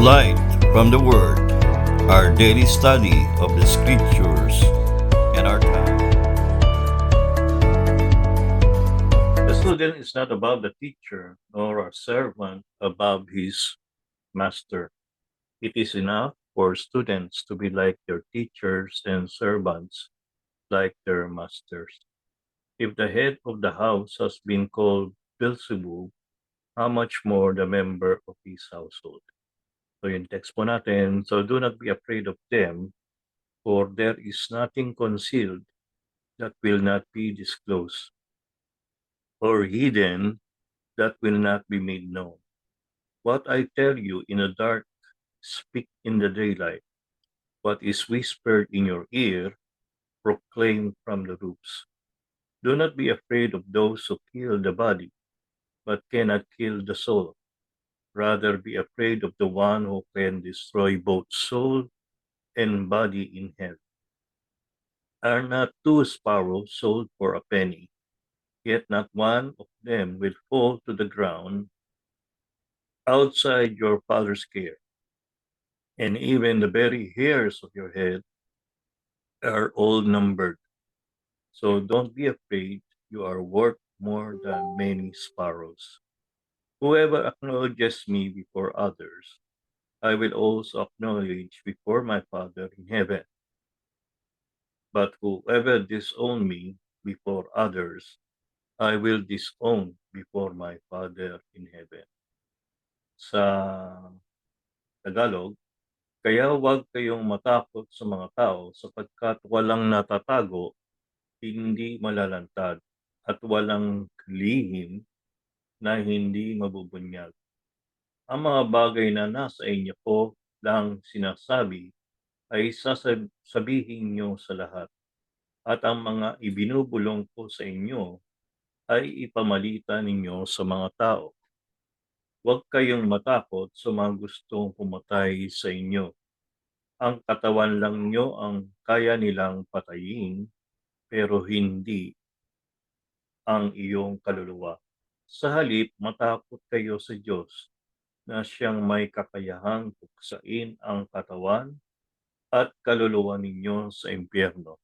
Light from the Word, our daily study of the Scriptures and our time. The student is not above the teacher, nor a servant above his master. It is enough for students to be like their teachers and servants like their masters. If the head of the house has been called Beelzebub, how much more the member of his household? So yung text po natin, so do not be afraid of them, for there is nothing concealed that will not be disclosed, or hidden that will not be made known. What I tell you in the dark, speak in the daylight. What is whispered in your ear, proclaim from the roofs. Do not be afraid of those who kill the body, but cannot kill the soul. Rather be afraid of the one who can destroy both soul and body in hell. Are not two sparrows sold for a penny? Yet not one of them will fall to the ground outside your Father's care. And even the very hairs of your head are all numbered. So don't be afraid, you are worth more than many sparrows. Whoever acknowledges me before others, I will also acknowledge before my Father in heaven. But whoever disown me before others, I will disown before my Father in heaven. Sa Tagalog, kaya huwag kayong matakot sa mga tao sapagkat walang natatago, hindi malalantad, at walang lihim na hindi mabubunyag. Ang mga bagay na nasa inyo po lang sinasabi ay sasabihin nyo sa lahat, at ang mga ibinubulong ko sa inyo ay ipamalitan ninyo sa mga tao. Huwag kayong matakot sa mga gustong pumatay sa inyo. Ang katawan lang nyo ang kaya nilang patayin, pero hindi ang iyong kaluluwa. Sa halip, matakot kayo sa Diyos na siyang may kakayahang puksain ang katawan at kaluluwa ninyo sa impyerno.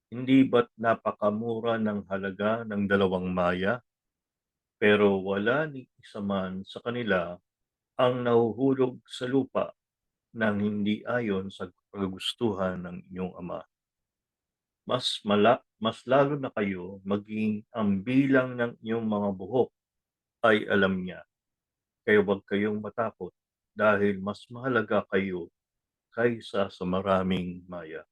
Hindi ba't napakamura ng halaga ng 2 maya? Pero wala ni isa man sa kanila ang nahuhulog sa lupa nang hindi ayon sa kagustuhan ng inyong Ama. Mas lalo na kayo maging ang bilang ng inyong mga buhok ay alam niya. Kaya huwag kayong matakot dahil mas mahalaga kayo kaysa sa maraming maya.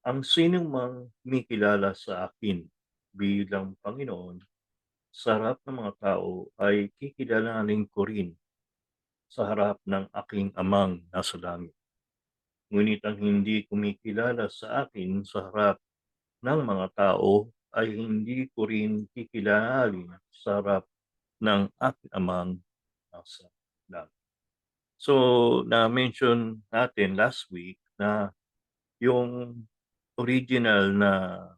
Ang sinong mang kumikilala sa akin bilang Panginoon, sa harap ng mga tao ay kikilalanin ko rin sa harap ng aking Amang nasa langit. Ngunit ang hindi kumikilala sa akin sa harap ng mga tao ay hindi ko rin kikilalin sa harap ng aking Amang nasa langit. So, na-mention natin last week na yung original na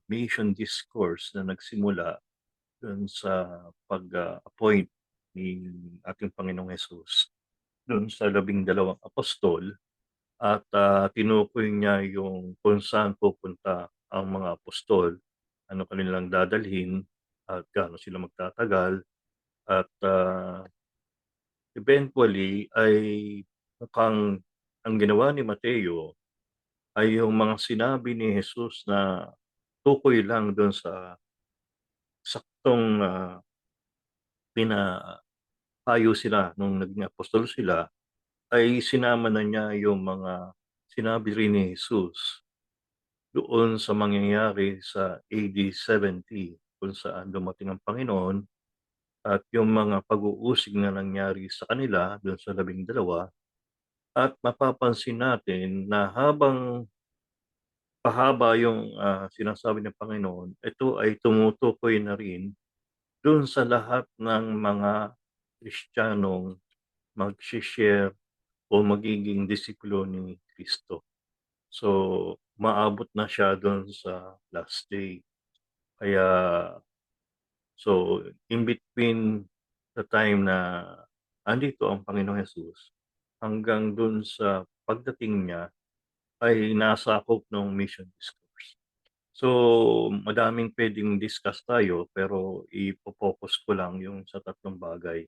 mission discourse na nagsimula dun sa pag-appoint ni ating Panginoong Hesus dun sa 12 apostol at tinukoy niya yung kung saan pupunta ang mga apostol, ano kanilang dadalhin at gaano sila magtatagal at eventually ay mukhang ang ginawa ni Mateo ay yung mga sinabi ni Jesus na tukoy lang dun sa saktong pinapayo sila nung naging apostol sila, ay sinama na niya yung mga sinabi rin ni Jesus doon sa mangyayari sa AD 70 kung saan dumating ang Panginoon at yung mga pag-uusig na nangyari sa kanila doon sa 12 at mapapansin natin na habang pahaba yung sinasabi ng Panginoon, ito ay tumutukoy na rin doon sa lahat ng mga Kristiyanong mag-share o magiging disipulo ni Kristo. So, maabot na siya doon sa last day. Kaya, so, in between the time na andito ang Panginoong Hesus hanggang dun sa pagdating niya ay nasakop ng mission discourse. So, madaming pwedeng discuss tayo pero ipo-focus ko lang yung sa tatlong bagay.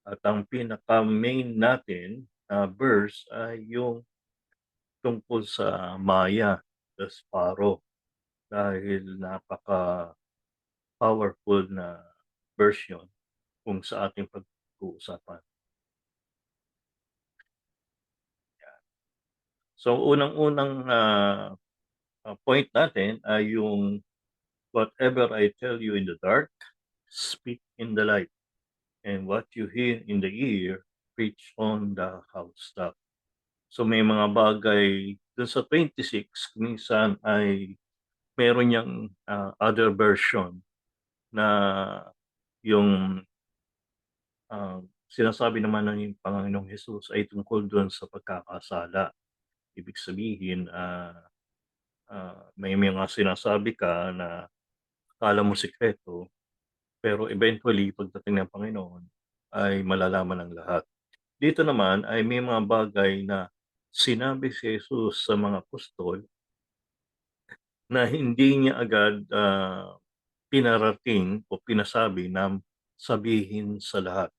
At ang pinaka-main natin na verse ay yung tungkol sa Maya, the Sparrow, dahil napaka-powerful na version kung sa ating pag-uusapan. So, unang-unang point natin ay yung whatever I tell you in the dark, speak in the light. And what you hear in the ear, preach on the housetop. So may mga bagay dun sa 26, minsan ay meron niyang other version na yung sinasabi naman ng Panginoong Hesus ay tungkol doon sa pagkakasala. Ibig sabihin, may mga sinasabi ka na akala mo sikreto, pero eventually, pagdating ng Panginoon, ay malalaman ng lahat. Dito naman ay may mga bagay na sinabi si Jesus sa mga apostol na hindi niya agad pinarating o pinasabi na sabihin sa lahat.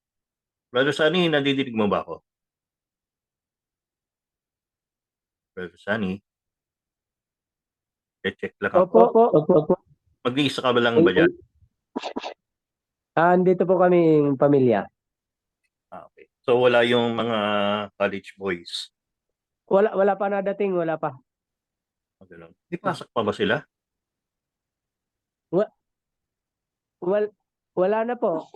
Brother Sunny, nadidinig mo ba ako? Brother Sunny, check lang ako. Opo. Mag-iisa ka ba lang ba dyan? Andito po kami pamilya. Okay. So wala yung mga college boys. Wala pa nadating, wala pa. Ganun. Di pasok pa ba sila? Wala na po.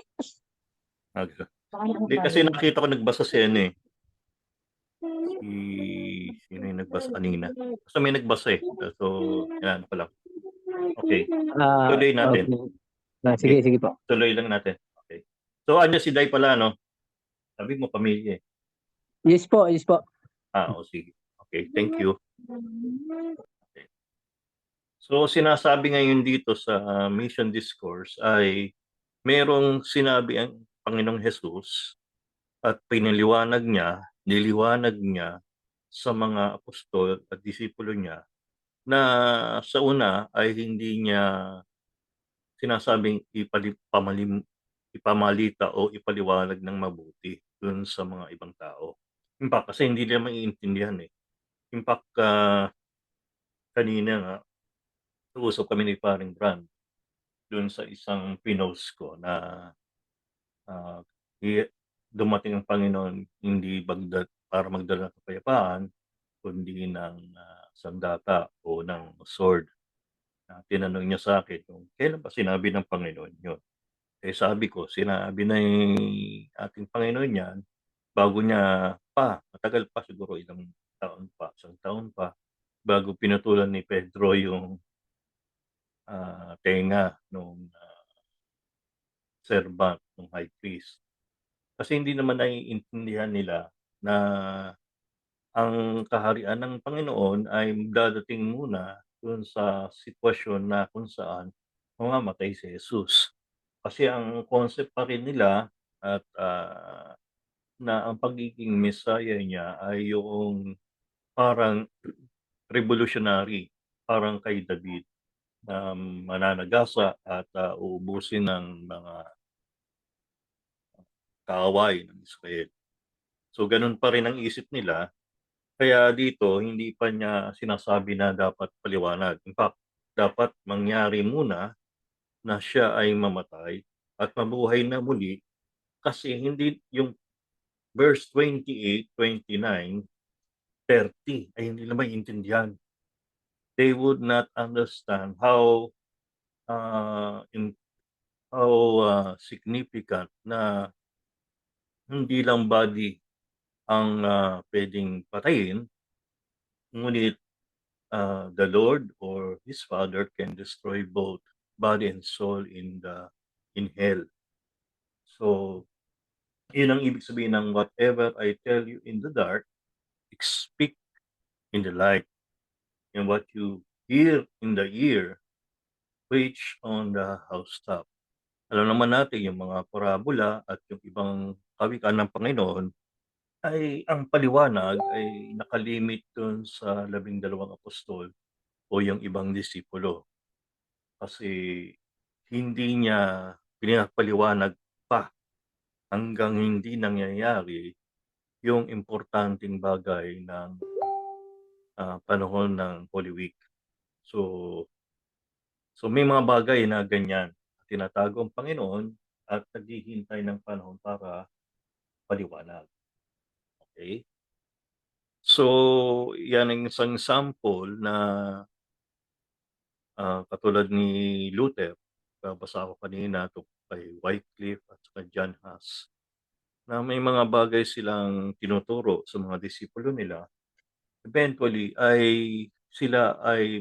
Hindi, kasi nakita ko nagbasa si ano eh. Sino yung nagbasa kanina? Basta may nagbasa eh. So, yan ko lang. Okay. Tuloy natin. Okay. Sige po. Tuloy lang natin. Okay. So, andyan si Day pala, no? Sabi mo, pamilya eh. Yes po. Sige. Okay, thank you. Okay. So, sinasabi ngayon dito sa mission discourse ay merong sinabi ang Panginoong Hesus at niliwanag niya sa mga apostol at disipulo niya na sa una ay hindi niya sinasabing ipamalita o ipaliwanag ng mabuti dun sa mga ibang tao. In fact, kasi hindi nila maiintindihan eh. In fact, kanina nga, usap kami ni Paring Brand dun sa isang pinost ko na dumating ang Panginoon hindi para magdala ng kapayapaan, kundi ng sandata o ng sword. Tinanong niya sa akin kung kailan ba sinabi ng Panginoon yun. Eh sabi ko, sinabi na ating Panginoon yan bago niya matagal pa siguro isang taon pa, bago pinutulan ni Pedro yung tenga nung servant ng high priest. Kasi hindi naman naiintindihan nila na ang kaharian ng Panginoon ay dadating muna dun sa sitwasyon na kung saan mamamatay si Jesus. Kasi ang concept pa rin nila at na ang pagiging Messiah niya ay yung parang revolutionary, parang kay David na mananagasa at uubusin ng mga kaaway ng Israel. So ganun pa rin ang isip nila. Kaya dito, hindi pa niya sinasabi na dapat paliwanag. In fact, dapat mangyari muna na siya ay mamatay at mabuhay na muli kasi hindi yung verse 28, 29, 30 ay hindi na maintindihan. They would not understand how significant na hindi lang body ang pwedeng patayin, ngunit the Lord or His Father can destroy both body and soul in hell. So, yun ang ibig sabihin ng whatever I tell you in the dark, speak in the light. And what you hear in the ear, preach on the housetop. Alam naman natin yung mga parabola at yung ibang kawikan ng Panginoon ay ang paliwanag ay nakalimit dun sa 12 apostol o yung ibang disipulo. Kasi hindi niya pinapaliwanag pa hanggang hindi nangyayari yung importanteng bagay ng, panahon ng Holy Week. So so may mga bagay na ganyan, tinatago ang Panginoon at naghihintay ng panahon para paliwanag, okey? So, yan ang isang sample na, katulad ni Luther, nabasa ko kanina tungkol kay Wycliffe at saka John Huss, na may mga bagay silang tinuturo sa mga disipulo nila, eventually ay sila ay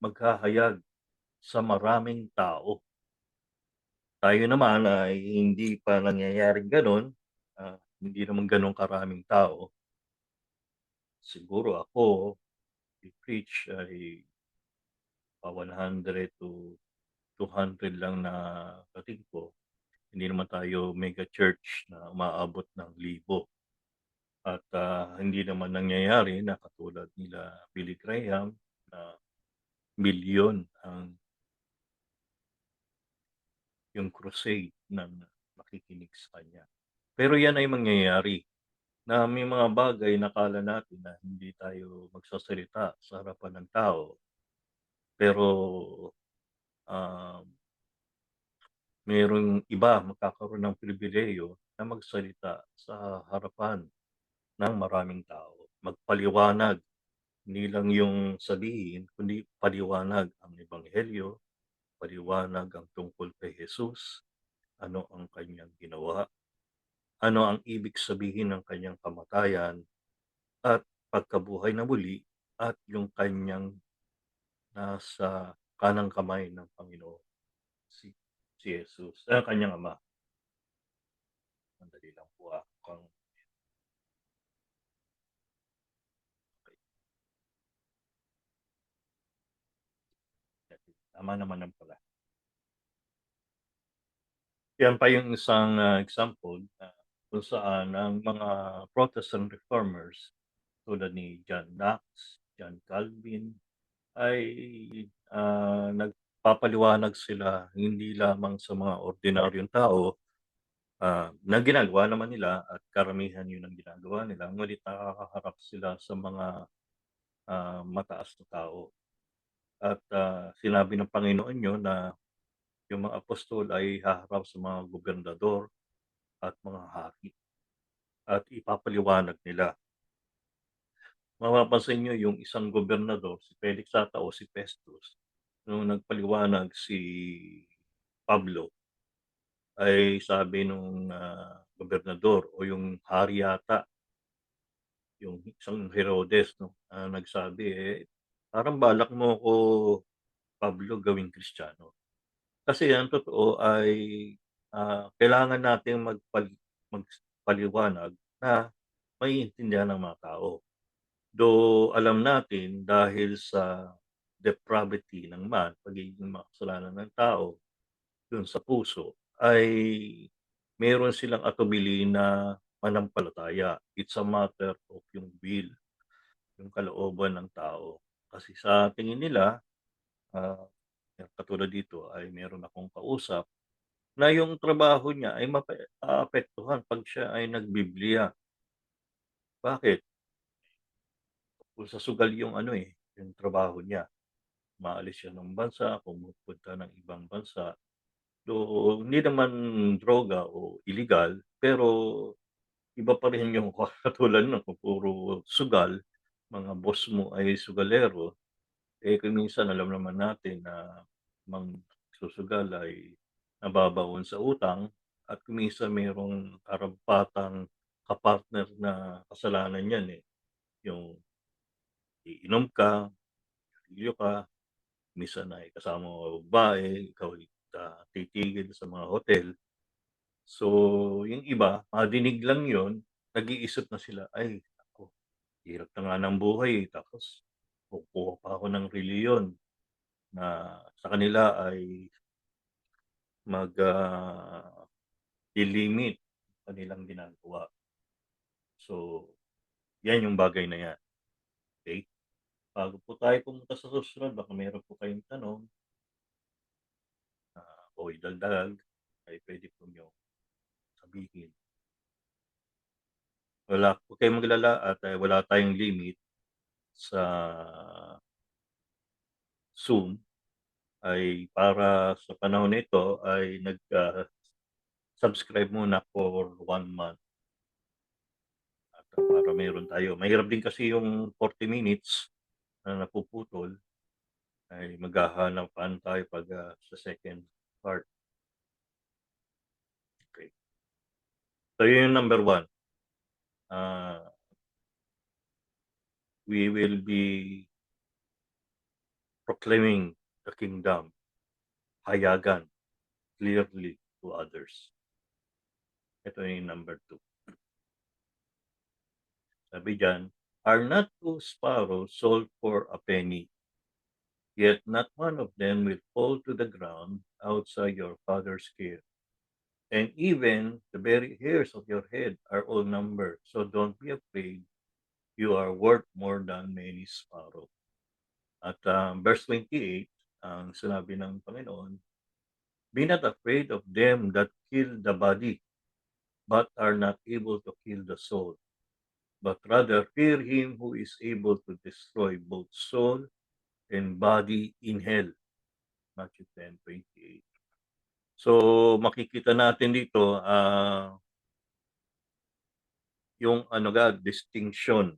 maghahayag sa maraming tao. Tayo naman ay hindi pa nangyayaring gano'n, hindi naman gano'n karaming tao. Siguro ako, i-preach ay 100 to 200 lang na dating ko. Hindi naman tayo mega church na umaabot ng libo at, hindi naman nangyayari na katulad nila Billy Graham na milyon ang yung crusade ng nakikinig sa kanya. Pero yan ay mangyayari na may mga bagay na akala natin na hindi tayo magsasalita sa harapan ng tao, pero, um, merong iba magkakaroon ng pribilehiyo na magsalita sa harapan ng maraming tao, magpaliwanag, hindi lang yung sabihin kundi paliwanag ang ebanghelyo, paliwanag ang tungkol kay Jesus, ano ang kanyang ginawa, ano ang ibig sabihin ng kanyang kamatayan at pagkabuhay na muli at yung kanyang nasa kanang kamay ng Panginoon, si si Jesus, ang kanyang Ama. Sandali lang po, mukhang tama naman ang pala. Yan pa yung isang, example na kung saan ang mga Protestant reformers tulad ni John Knox, John Calvin ay, nagpapaliwanag sila hindi lamang sa mga ordinaryong tao, na ginagawa naman nila at karamihan yun ang ginagawa nila, ngunit nakakaharap sila sa mga, mataas na tao. At, sinabi ng Panginoon yun na yung mga apostol ay haharap sa mga gobernador at mga hari at ipapaliwanag nila. Mapapansin niyo yung isang gobernador, si Felix ata o si Festus, nung nagpaliwanag si Pablo, ay sabi nung, gobernador o yung hari yata, yung isang Herodes 'no, nagsabi, "Parang balak mo ko Pablo gawing Kristiyano." Kasi ang totoo ay, kailangan nating magpaliwanag na maiintindihan ng mga tao. Though alam natin dahil sa depravity ng man, pagiging makasalanan ng tao dun sa puso, ay meron silang atubili na manampalataya. It's a matter of yung will, yung kalooban ng tao. Kasi sa tingin nila, ah, katulad dito ay meron akong kausap na yung trabaho niya ay aapektuhan 'pag siya ay nagbibliya. Bakit? Kung sa sugal yung ano, yung trabaho niya. Umaalis siya ng bansa, pumupunta ng ibang bansa. Though hindi naman droga o illegal, pero iba pa rin yung katulad nun kung puro sugal, mga boss mo ay sugalero, kung minsan alam naman natin na mangsusugal ay nababaon sa utang at kung minsan merong karapatang kapartner na kasalanan yan, yung iinom ka, sigarilyo ka, minsan ay kasama mo babae, ikaw ay, titigil sa mga hotel. So, yung iba madinig lang yon, nag-iisip na sila, "Ay naku, hirap na nga ng buhay, tapos kukuha pa ako ng relihiyon na sa kanila ay lilimit kanilang ginagawa. So, yan yung bagay na yan. Okay? Bago po tayo pumunta sa susunod, baka meron po kayong tanong o idagdag, ay pwede po nyo sabihin. Wala po kayong maglala at wala tayong limit sa Zoom ay para sa panahon nito ay subscribe muna for 1 month. At para meron tayo. Mahirap din kasi yung 40 minutes na napuputol ay maghahanap-an tayo pag sa second part. Okay. So yun yung number 1. We will be proclaiming the kingdom, hayagan, clearly to others. Ito yung number 2. Sabi dyan, are not 2 sparrows sold for a penny? Yet not one of them will fall to the ground outside your Father's care. And even the very hairs of your head are all numbered. So don't be afraid. You are worth more than many sparrows. At verse 28, ang sinabi ng Panginoon, be not afraid of them that kill the body, but are not able to kill the soul. But rather fear him who is able to destroy both soul and body in hell. Matthew 10:28. So makikita natin dito yung distinction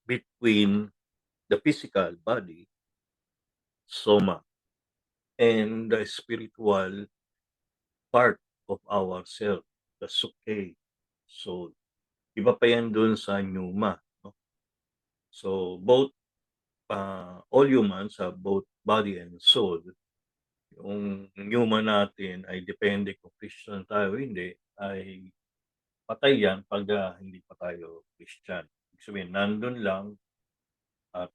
between the physical body, soma, and the spiritual part of ourself, the suke, soul. Iba pa yan dun sa pneuma. No? So both, all humans have both body and soul. Yung pneuma natin ay depende kung Christian tayo o hindi, ay patay yan pag hindi pa tayo Christian. Ibig sabihin, nandun lang at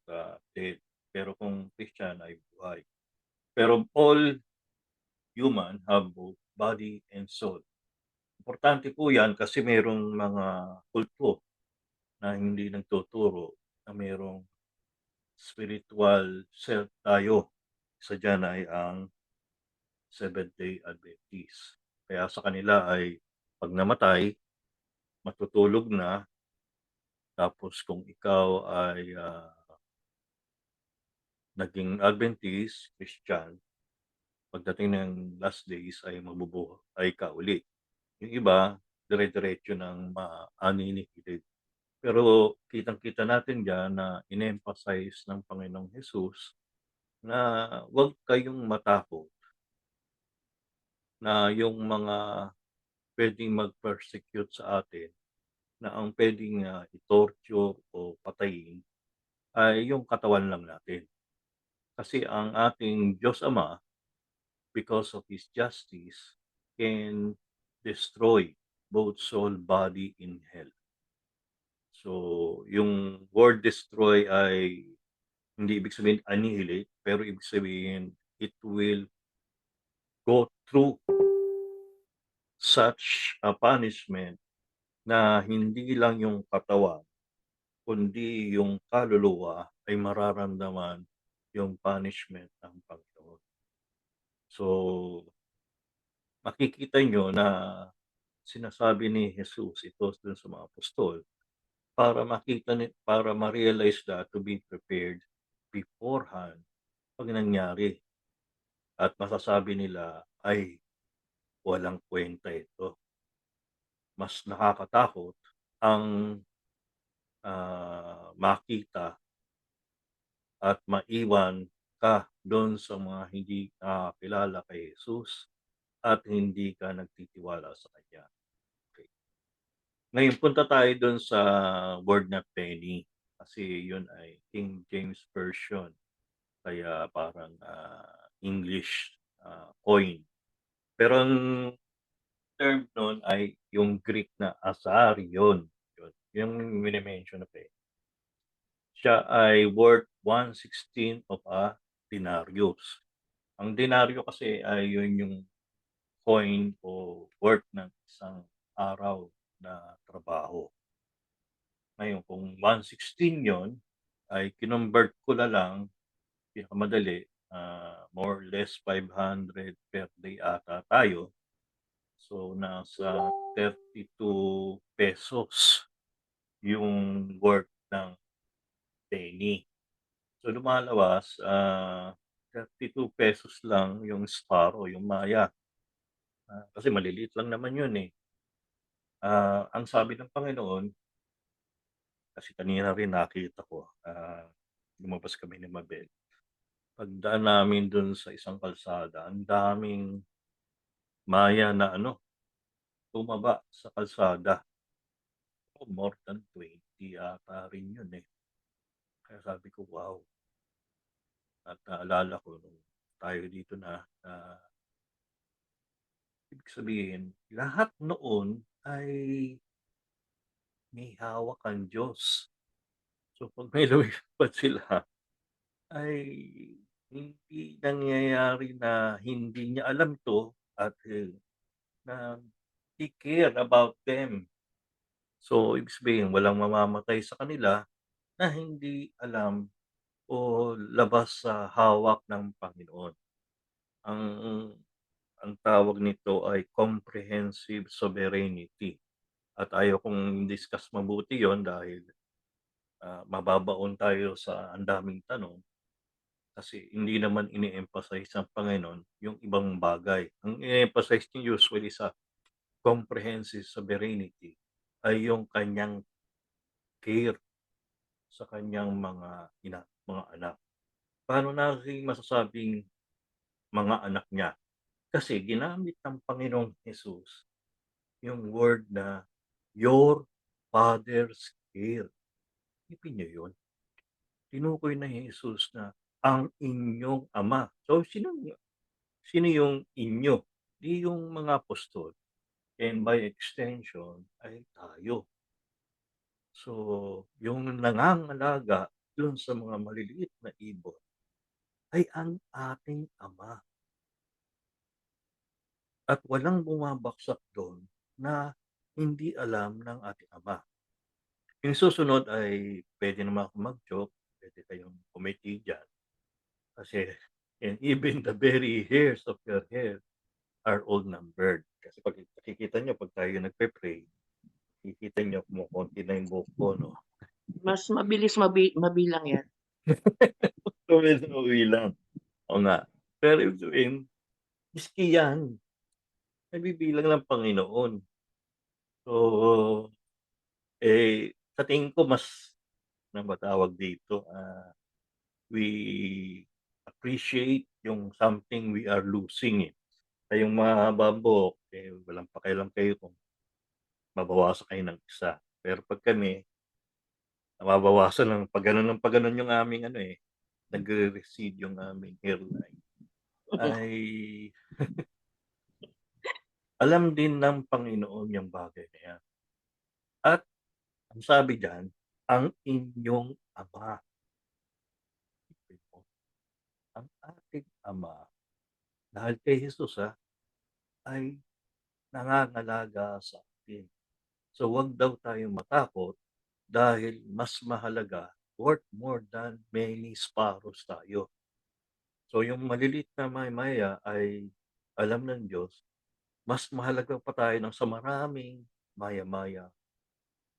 dead. Pero kung Christian ay buhay. Pero all human have both body and soul. Importante po yan kasi merong mga kulto na hindi nagtuturo na merong spiritual self tayo. Isa dyan ay ang Seventh-day Adventist. Kaya sa kanila ay pag namatay, matutulog na, tapos kung ikaw ay naging Adventist, Christian, pagdating ng last days ay mabubuhay ka uli. Yung iba, dire-diretso ng maaninikilig. Pero kitang-kita natin diyan na in-emphasize ng Panginoong Hesus na huwag kayong matakot na yung mga pwedeng mag-persecute sa atin, na ang pwedeng i-torture o patayin ay yung katawan lang natin. Kasi ang ating Diyos Ama, because of His justice, can destroy both soul, body, in hell. So, yung word destroy ay hindi ibig sabihin annihilate, pero ibig sabihin it will go through such a punishment na hindi lang yung katawan, kundi yung kaluluwa ay mararamdaman yung punishment ng Panginoon. So, makikita nyo na sinasabi ni Jesus ito dun sa mga apostol para para ma-realize that to be prepared beforehand pag nangyari. At masasabi nila ay walang kwenta ito. Mas nakakatakot ang makita at maiwan ka doon sa mga hindi nakakilala kay Jesus at hindi ka nagtitiwala sa Kanya. Okay. Ngayon, punta tayo doon sa word na penny kasi yun ay King James Version. Kaya parang English coin. Pero ang term nun ay yung Greek na asarion. Yun, yung minimension na penny. Siya ay worth 1/16 of a denarius. Ang denaryo kasi ay yun yung coin o worth ng isang araw na trabaho. Ngayon kung 116 yon ay kinonvert ko na lang, pinakamadali, more or less 500 per day ata tayo. So, nasa ₱32 yung worth ng penny. So, lumalabas, ₱32 lang yung Sparrow, yung Maya, kasi maliliit lang naman yun, eh. Ang sabi ng Panginoon, kasi kanina rin nakita ko, lumabas kami ni Mabel. Pagdaan namin dun sa isang kalsada, ang daming Maya na ano, tumaba sa kalsada. More than 20 ata rin yun, eh. Kaya sabi ko, "Wow." At naalala ko nung tayo dito na, ibig sabihin lahat noon ay may hawak ang Diyos. So, 'pag may lumilipad sila ay hindi nangyayari na hindi niya alam 'to at, na he care about them. So, ibig sabihin walang mamamatay sa kanila na hindi alam o labas sa hawak ng Panginoon. Ang ang tawag nito ay comprehensive sovereignty at ayaw kong discuss mabuti yon dahil, mababaon tayo sa ang daming tanong kasi hindi naman ini-emphasize ng Panginoon yung ibang bagay. Ang i-emphasize niya usually sa comprehensive sovereignty ay yung kanyang care sa kanyang mga anak. Paano natin masasabing mga anak niya? Kasi ginamit ng Panginoong Hesus yung word na your father's care. Isipin niyo yun. Tinukoy na ni Jesus na ang inyong ama. So sino yung inyo? Di yung mga apostol and by extension ay tayo. So, yung nangangalaga dun sa mga maliliit na ibon ay ang ating ama at walang bumabagsak dun na hindi alam ng ating ama. Yung susunod ay puwede naman akong mag-joke, puwede kayong ngumiti diyan kasi and even the very hairs of your head are all numbered. Kasi 'pag nakikita niyo 'pag tayo nagpe-pray, makikita niyo kumukonti na yung buhok ko 'no. Mas mabilis mabilang 'yan. So, medyo uuwi lang, oo nga. Pero ibig sabihin, miski yan, nabibilang ng Panginoon. So, sa tingin ko mas ano ba tawag dito, we appreciate yung something we are losing, eh. Kayong mahahabang buhok, walang pakialam kayo kung mabawasan kayo ng isa. Pero 'pag kami, nababawasan ng pagganon yung aming ano, eh, nagre-recede yung aming hairline, ay alam din ng Panginoon yung bagay na yan. At ang sabi diyan, ang inyong ama. Isipin mo, ang ating ama, dahil kay Jesus, ay nangangalaga sa atin. So, 'wag daw tayong matakot dahil mas mahalaga, worth more than many sparrows tayo. So, yung maliliit na maya ay alam ng Diyos, mas mahalaga pa tayo sa maraming maya-maya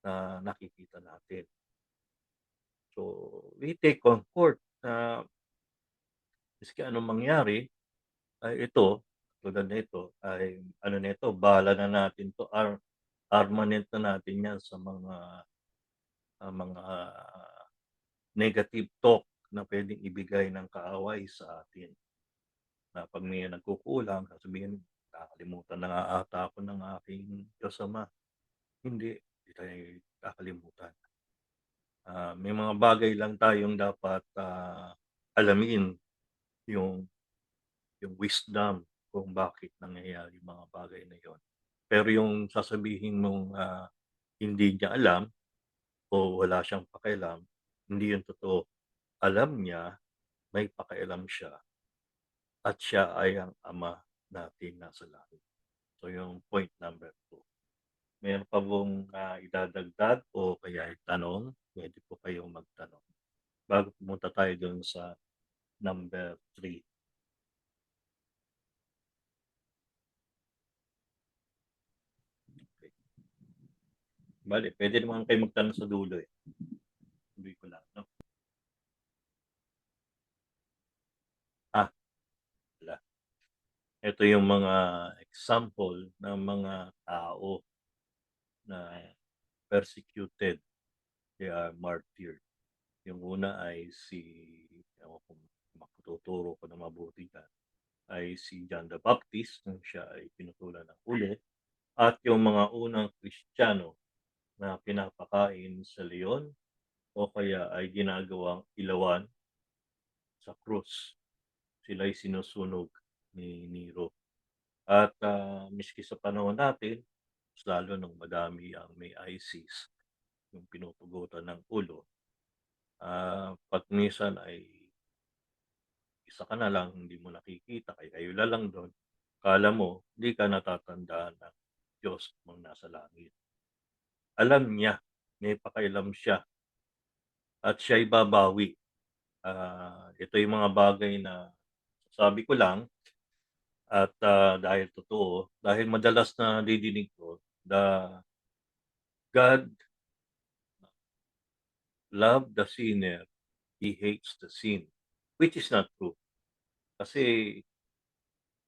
na nakikita natin. So, we take comfort na maski anong mangyari ay ito, tulad nito ay ano nito, bala na natin 'to, armament na natin 'yan sa mga negative talk na puwedeng ibigay ng kaaway sa atin. Na 'pag may nagkukulang sasabihin, "Nakakalimutan na nga ata ako ng aking Diyos Ama." Hindi, hindi tayo kakalimutan. May mga bagay lang tayong dapat, alamin yung wisdom kung bakit nangyayari yung mga bagay na yun. Pero yung sasabihin mong, hindi niya alam o wala siyang pakialam, hindi yun totoo. Alam niya, may pakialam siya at siya ay ang Ama natin nasa langit. So, yung point number 2. Meron pa bang, idadagdag o kaya itanong? Puwede po kayong magtanong. Bago pumunta tayo dun sa number 3. Okey. Bale puwede naman kayong magtanong sa dulo, eh. Tuloy ko lang 'no. Wala. Ito yung mga example ng mga tao na persecuted, they are martyred. Yung una ay si ewan ko matuturo ko ng mabuti diyan, ay si John the Baptist nung siya ay pinutulan ng ulo at yung mga unang Kristiyano na pinapakain sa leon o kaya ay ginagawang ilawan sa krus. Sila'y sinusunog ni Nero. At, miski sa panahon natin, mas lalo nung madami ang may ISIS, yung pinupugutan ng ulo, 'pag minsan ay isa ka na lang, hindi mo nakikita, kayo lang do'n. Akala mo hindi ka natatandaan ng Diyos mong nasa langit. Alam niya, may pakialam siya at siya'y babawi. Ito yung mga bagay na sabi ko lang at, dahil totoo, dahil madalas na nadidinig ko, God love the sinner, He hates the sin, which is not true. Kasi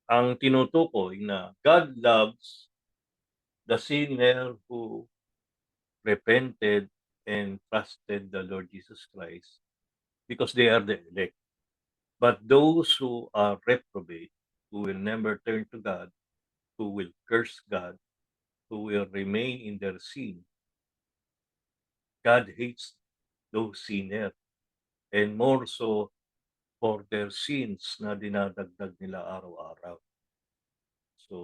ang tinutukoy na God loves the sinner who repented and trusted the Lord Jesus Christ because they are the elect. But those who are reprobate, who will never turn to God, who will curse God, who will remain in their sin, God hates those sinners, and more so for their sins na dinadagdag nila araw-araw. So,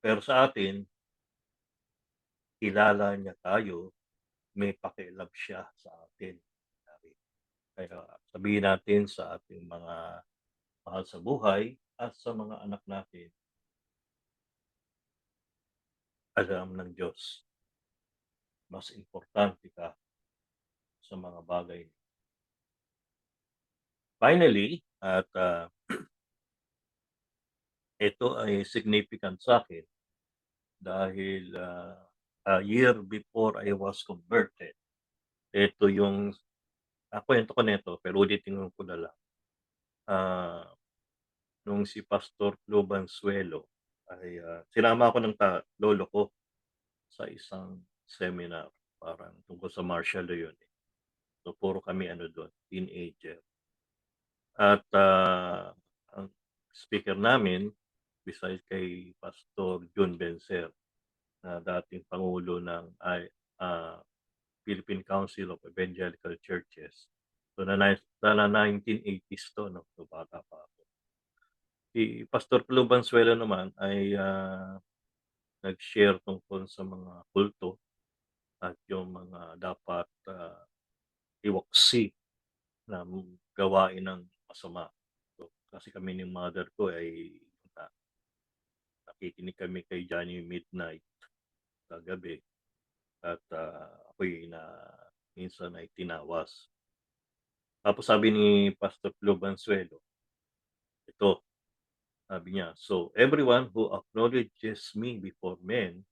pero sa atin, kilala niya tayo, may pakialam siya sa atin. Kaya sabihin natin sa ating mga mahal sa buhay at sa mga anak natin, alam ng Diyos, mas importante ka sa mga bagay. Finally, at ito ay significant sa akin dahil a year before I was converted, ito yung kwento ko nito pero ulitin ko na lang. Nung si Pastor Flo Bansuelo ay sinama ako ng lolo ko sa isang seminar, parang tungkol sa martial law yun. So puro kami ano doon, teenager. At ang speaker namin, besides kay Pastor John Bencer, na dating pangulo ng Philippine Council of Evangelical Churches. So na 1980s to, no? So bata pa ako. Si Pastor Flo Bansuelo naman ay nag-share tungkol sa mga kulto at yung mga dapat iwaksi na gawain ng masama. So, kasi kami ni mother ko ay nakikinig kami kay Johnny Midnight sa gabi at ako'y minsan ay tinawas. Tapos sabi ni Pastor Flo Bansuelo, ito, sabi niya, "So everyone who acknowledges me before men,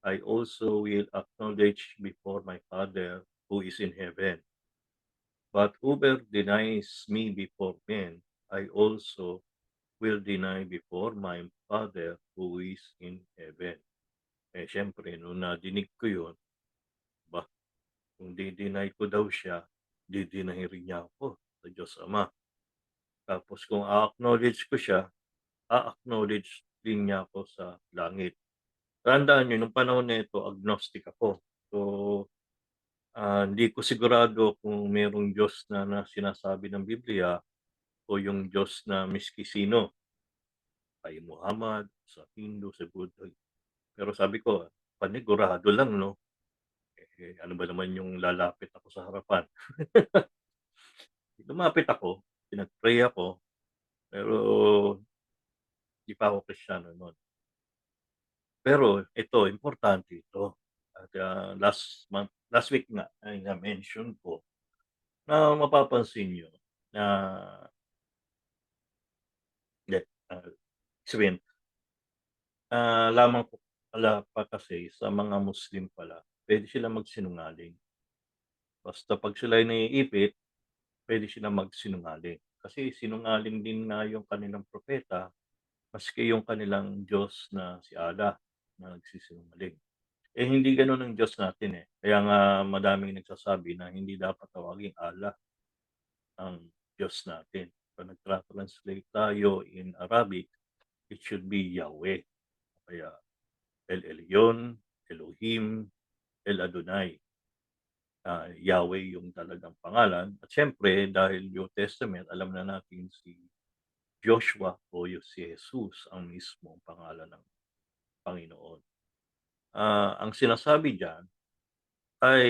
I also will acknowledge before my Father who is in heaven. But whoever denies me before men, I also will deny before my Father who is in heaven." Eh, siyempre nung nadinig ko yun, ba, kung di-deny ko daw siya, di-deny rin niya ako sa Diyos Ama. Tapos kung a-acknowledge ko siya, a-acknowledge din niya ako sa langit. Tandaan niyo nung panahon na ito agnostic ako. So, hindi ko sigurado kung merong Diyos na sinasabi ng Biblia o yung Diyos na miski sino, kay Muhammad, sa Hindu, sa Buddha. Pero sabi ko, panigurado lang 'no, eh, ano ba naman yung lalapit ako sa harapan. Lumapit ako, pinag-pray ako, pero di pa ako Kristiyano nun. Pero ito, importante ito at, last week nga ay na-mention ko na mapapansin niyo na hindi, ibig sabihin, lamang ko pala pa kasi sa mga Muslim pala, puwede silang magsinungaling. Basta 'pag sila'y naiipit, puwede silang magsinungaling. Kasi sinungaling din nga yung kanilang propeta, maski yung kanilang Diyos na si Allah na nagsisinungaling. Eh, hindi gano'n ang Diyos natin, eh. Kaya nga madaming nagsasabi na hindi dapat tawaging Allah ang Diyos natin. 'Pag nagtra-translate tayo in Arabic, it should be Yahweh. Kaya El Elyon, Elohim, El Adonai. Yahweh yung talagang pangalan at siyempre dahil New Testament alam na natin si Joshua o si Jesus ang mismong pangalan ng Panginoon. Ang sinasabi diyan ay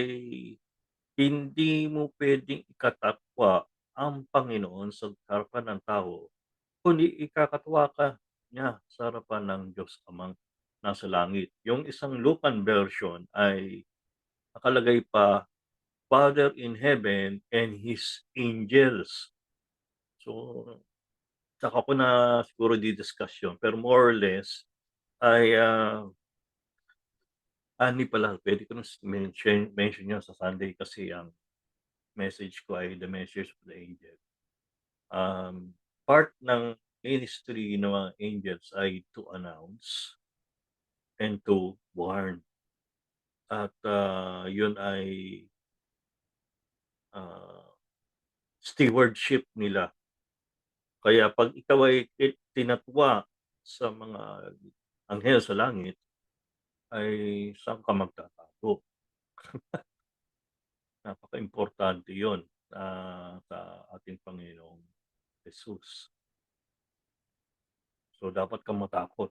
hindi mo puwedeng ikatatwa ang Panginoon sa harapan ng tao, kundi ikakatuwa ka niya sa harapan ng Diyos Amang nasa langit. Yung isang Lucan version ay nakalagay pa, Father in heaven and His angels. So, saka ko na siguro di-discuss yun, pero more or less ay, hindi pala puwede ko na mention yun sa Sunday kasi ang message ko ay The Message of the Angel. Part ng ministry ng mga angels ay to announce and to warn at, yun ay, stewardship nila. Kaya 'pag ikaw ay tinatwa sa mga anghel sa langit, ay saan ka magtatago? Napakaimportante 'yun, sa ating Panginoong Jesus. So, dapat kang matakot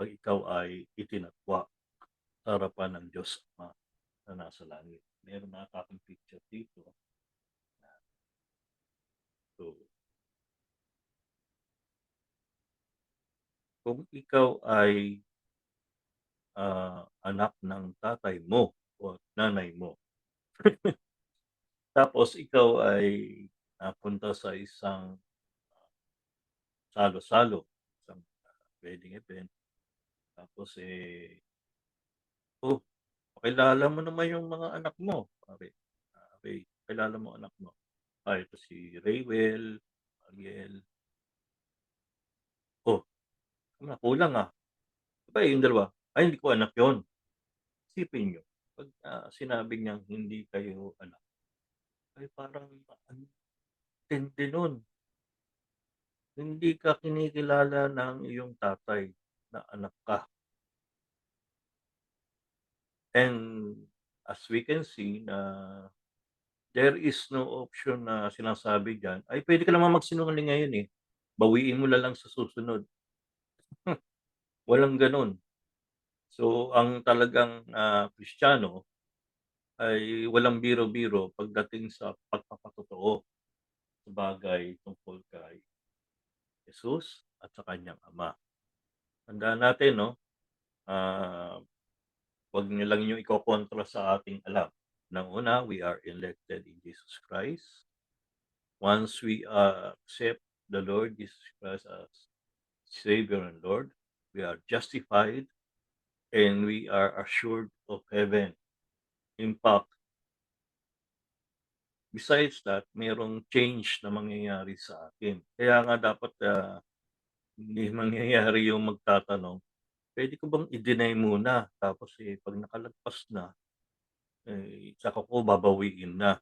'pag ikaw ay itinatwa sa harapan ng Diyos Ama na nasa langit. Meron ata akong picture dito. So, kung ikaw ay, anak ng tatay mo o nanay mo, tapos ikaw ay napunta sa isang salo-salo, isang, wedding event, tapos, "Oh, pakilala mo naman yung mga anak mo." Sabi, okey, pakilala mo anak mo. Ito si Raywell, Ariel. "Oh, kulang, Aba, yung dalawa, "Ay, hindi ko anak yun." Isipin niyo, 'pag, sinabi niyang hindi kayo anak, ay parang ang tindi nun. Hindi ka kinikilala ng iyong tatay na anak ka. And as we can see na there is no option na sinasabi diyan, ay puwede ka naman magsinungaling ngayon, bawiin mo na lang sa susunod. Walang gano'n. So, ang talagang, Kristiyano ay walang biro-biro pagdating sa pagpapatotoo sa bagay tungkol kay Jesus at sa kanyang Ama. Tandaan natin 'no, ah, 'wag niyo lang niyong ikokontra sa ating alam. Unang-una, we are elected in Jesus Christ. Once we, accept the Lord Jesus Christ as Savior and Lord, we are justified and we are assured of heaven. In fact, besides that, merong change na mangyayari sa atin. Kaya nga dapat, hindi mangyayari yung magtatanong, "Puwede ko bang i-deny muna tapos, 'pag nakalagpas na, saka ko babawiin na."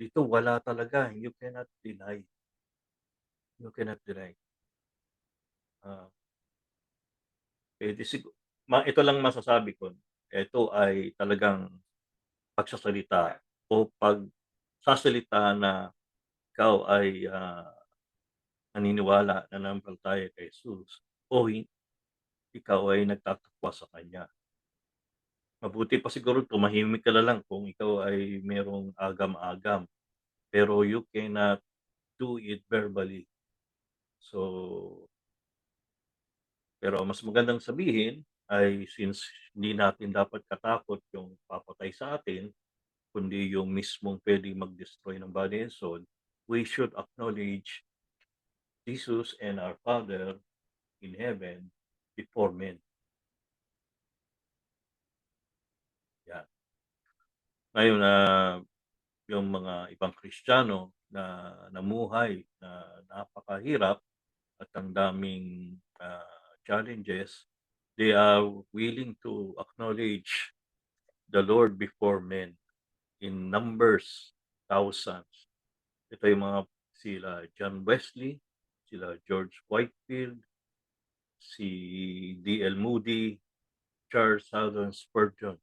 Dito wala talaga, you cannot deny, you cannot deny. Ah, puwede ito lang masasabi ko, ito ay talagang pagsasalita o pagsasalita na ikaw ay, naniniwala, nananampalataya kay Jesus o ikaw ay nagtatakwa sa kanya. Mabuti pa siguro tumahimik ka na lang kung ikaw ay merong agam-agam, pero you cannot do it verbally. So, pero mas magandang sabihin ay since hindi natin dapat katakot yung papatay sa atin, kundi yung mismong pwedeng mag-destroy ng body and soul, we should acknowledge Jesus and our Father in heaven before men. Yan. Ngayon na yung mga ibang Kristiyano na namuhay na napakahirap at ang daming challenges, they are willing to acknowledge the Lord before men in numbers, thousands. Ito yung mga sila John Wesley, sila George Whitefield, si D.L. Moody, Charles Haddon Spurgeon.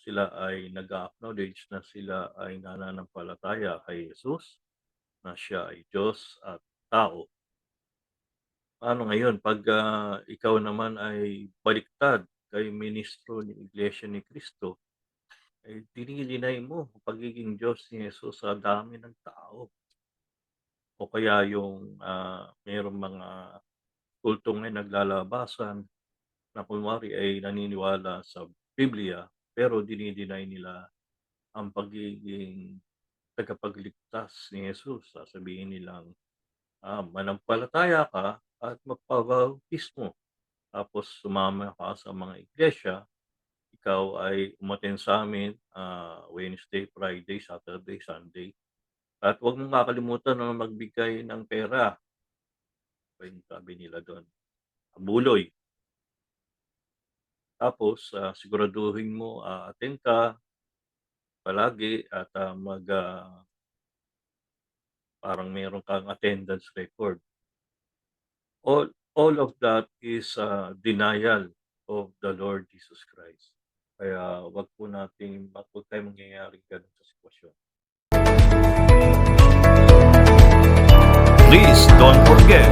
Sila ay nag-acknowledge na sila ay nananampalataya kay Jesus, na siya ay Diyos at tao. Paano ngayon pag ikaw naman ay baliktad, kay ministro ng Iglesia ni Cristo, ay dinideny mo ang pagiging Diyos ni Jesus sa dami ng tao. O kaya yung mayroong mga kultong ay naglalabasan na kunwari ay naniniwala sa Biblia, pero dinideny nila ang pagiging tagapagligtas ni Jesus. Sasabihin nilang manampalataya ka at magpabautismo. Tapos sumama ka sa mga iglesia, ikaw ay umattend sa amin Wednesday, Friday, Saturday, Sunday. At huwag mong kakalimutan na magbigay ng pera. Yung sabi nila doon, buloy. Tapos siguraduhin mo attend ka palagi at parang meron kang attendance record. All of that is denial of the Lord Jesus Christ. Kaya wag tayo mangyayaring ganun sa sitwasyon. Please don't forget